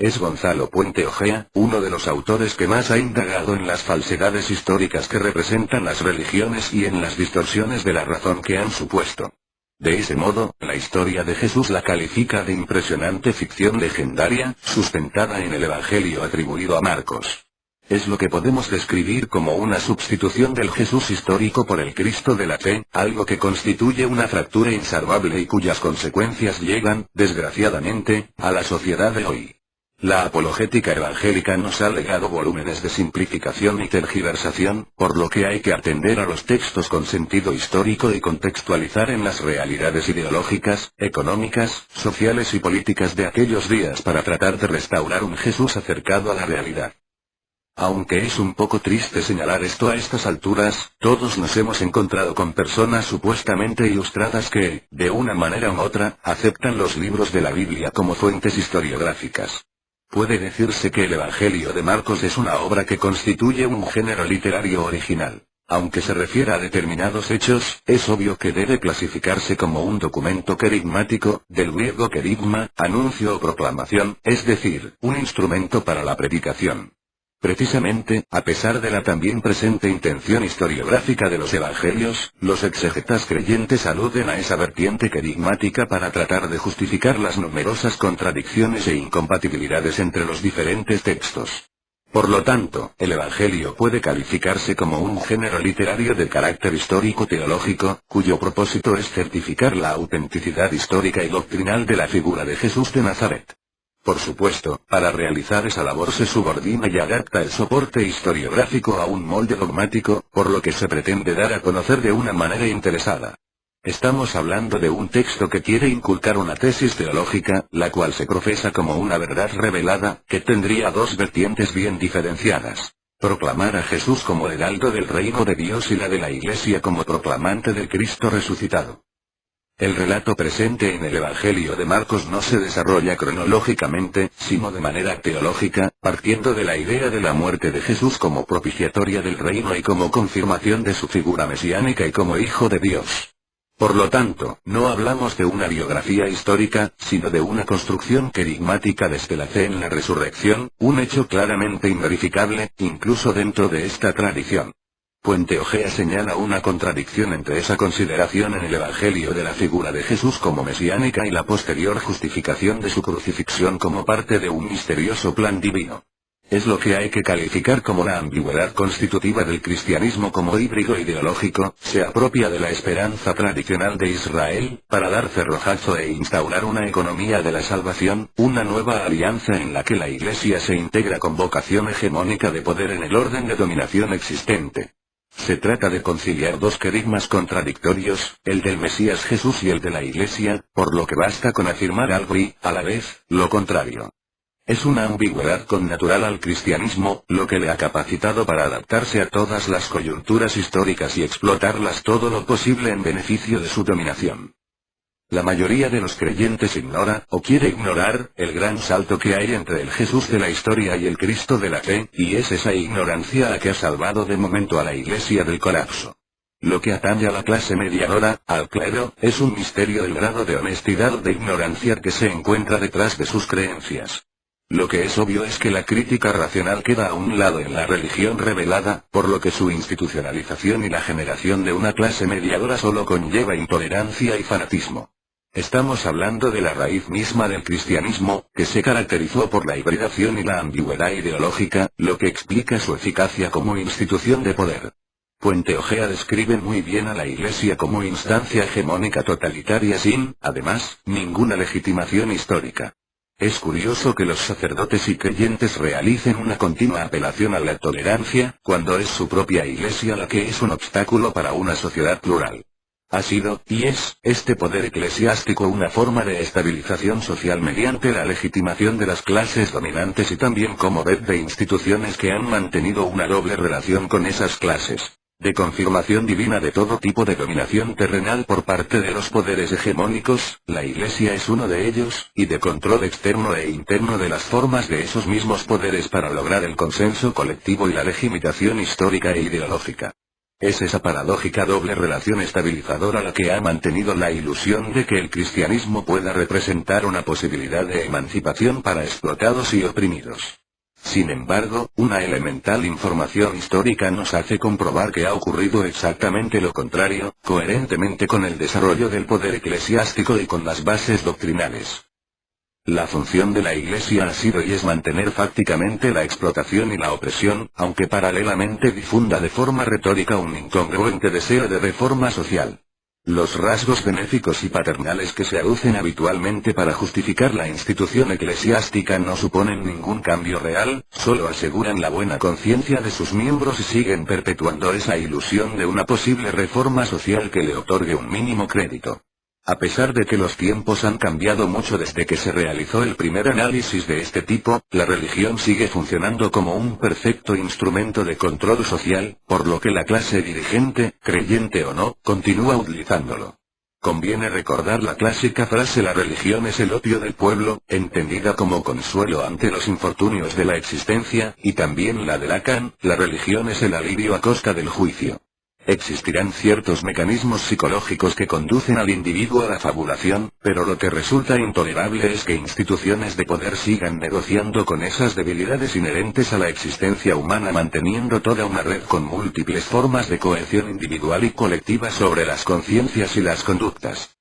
Es Gonzalo Puente Ojea, uno de los autores que más ha indagado en las falsedades históricas que representan las religiones y en las distorsiones de la razón que han supuesto. De ese modo, la historia de Jesús la califica de impresionante ficción legendaria, sustentada en el Evangelio atribuido a Marcos. Es lo que podemos describir como una sustitución del Jesús histórico por el Cristo de la fe, algo que constituye una fractura insalvable y cuyas consecuencias llegan, desgraciadamente, a la sociedad de hoy. La apologética evangélica nos ha legado volúmenes de simplificación y tergiversación, por lo que hay que atender a los textos con sentido histórico y contextualizar en las realidades ideológicas, económicas, sociales y políticas de aquellos días para tratar de restaurar un Jesús acercado a la realidad. Aunque es un poco triste señalar esto a estas alturas, todos nos hemos encontrado con personas supuestamente ilustradas que, de una manera u otra, aceptan los libros de la Biblia como fuentes historiográficas. Puede decirse que el Evangelio de Marcos es una obra que constituye un género literario original. Aunque se refiera a determinados hechos, es obvio que debe clasificarse como un documento querigmático, del griego querigma, anuncio o proclamación, es decir, un instrumento para la predicación. Precisamente, a pesar de la también presente intención historiográfica de los evangelios, los exegetas creyentes aluden a esa vertiente querigmática para tratar de justificar las numerosas contradicciones e incompatibilidades entre los diferentes textos. Por lo tanto, el Evangelio puede calificarse como un género literario de carácter histórico-teológico, cuyo propósito es certificar la autenticidad histórica y doctrinal de la figura de Jesús de Nazaret. Por supuesto, para realizar esa labor se subordina y adapta el soporte historiográfico a un molde dogmático, por lo que se pretende dar a conocer de una manera interesada. Estamos hablando de un texto que quiere inculcar una tesis teológica, la cual se profesa como una verdad revelada, que tendría dos vertientes bien diferenciadas. Proclamar a Jesús como heraldo del reino de Dios y la de la Iglesia como proclamante del Cristo resucitado. El relato presente en el Evangelio de Marcos no se desarrolla cronológicamente, sino de manera teológica, partiendo de la idea de la muerte de Jesús como propiciatoria del reino y como confirmación de su figura mesiánica y como Hijo de Dios. Por lo tanto, no hablamos de una biografía histórica, sino de una construcción querigmática desde la fe en la resurrección, un hecho claramente inverificable, incluso dentro de esta tradición. Puente Ojea señala una contradicción entre esa consideración en el Evangelio de la figura de Jesús como mesiánica y la posterior justificación de su crucifixión como parte de un misterioso plan divino. Es lo que hay que calificar como la ambigüedad constitutiva del cristianismo como híbrido ideológico, se apropia de la esperanza tradicional de Israel, para dar cerrojazo e instaurar una economía de la salvación, una nueva alianza en la que la Iglesia se integra con vocación hegemónica de poder en el orden de dominación existente. Se trata de conciliar dos querigmas contradictorios, el del Mesías Jesús y el de la Iglesia, por lo que basta con afirmar algo y, a la vez, lo contrario. Es una ambigüedad connatural al cristianismo, lo que le ha capacitado para adaptarse a todas las coyunturas históricas y explotarlas todo lo posible en beneficio de su dominación. La mayoría de los creyentes ignora, o quiere ignorar, el gran salto que hay entre el Jesús de la historia y el Cristo de la fe, y es esa ignorancia la que ha salvado de momento a la Iglesia del colapso. Lo que atañe a la clase mediadora, al clero, es un misterio del grado de honestidad o de ignorancia que se encuentra detrás de sus creencias. Lo que es obvio es que la crítica racional queda a un lado en la religión revelada, por lo que su institucionalización y la generación de una clase mediadora solo conlleva intolerancia y fanatismo. Estamos hablando de la raíz misma del cristianismo, que se caracterizó por la hibridación y la ambigüedad ideológica, lo que explica su eficacia como institución de poder. Puente Ojea describe muy bien a la Iglesia como instancia hegemónica totalitaria sin, además, ninguna legitimación histórica. Es curioso que los sacerdotes y creyentes realicen una continua apelación a la tolerancia, cuando es su propia Iglesia la que es un obstáculo para una sociedad plural. Ha sido, y es, este poder eclesiástico una forma de estabilización social mediante la legitimación de las clases dominantes y también como red de instituciones que han mantenido una doble relación con esas clases. De confirmación divina de todo tipo de dominación terrenal por parte de los poderes hegemónicos, la Iglesia es uno de ellos, y de control externo e interno de las formas de esos mismos poderes para lograr el consenso colectivo y la legitimación histórica e ideológica. Es esa paradójica doble relación estabilizadora la que ha mantenido la ilusión de que el cristianismo pueda representar una posibilidad de emancipación para explotados y oprimidos. Sin embargo, una elemental información histórica nos hace comprobar que ha ocurrido exactamente lo contrario, coherentemente con el desarrollo del poder eclesiástico y con las bases doctrinales. La función de la Iglesia ha sido y es mantener fácticamente la explotación y la opresión, aunque paralelamente difunda de forma retórica un incongruente deseo de reforma social. Los rasgos benéficos y paternales que se aducen habitualmente para justificar la institución eclesiástica no suponen ningún cambio real, solo aseguran la buena conciencia de sus miembros y siguen perpetuando esa ilusión de una posible reforma social que le otorgue un mínimo crédito. A pesar de que los tiempos han cambiado mucho desde que se realizó el primer análisis de este tipo, la religión sigue funcionando como un perfecto instrumento de control social, por lo que la clase dirigente, creyente o no, continúa utilizándolo. Conviene recordar la clásica frase "la religión es el opio del pueblo", entendida como consuelo ante los infortunios de la existencia, y también la de Lacan, "la religión es el alivio a costa del juicio". Existirán ciertos mecanismos psicológicos que conducen al individuo a la fabulación, pero lo que resulta intolerable es que instituciones de poder sigan negociando con esas debilidades inherentes a la existencia humana, manteniendo toda una red con múltiples formas de coerción individual y colectiva sobre las conciencias y las conductas.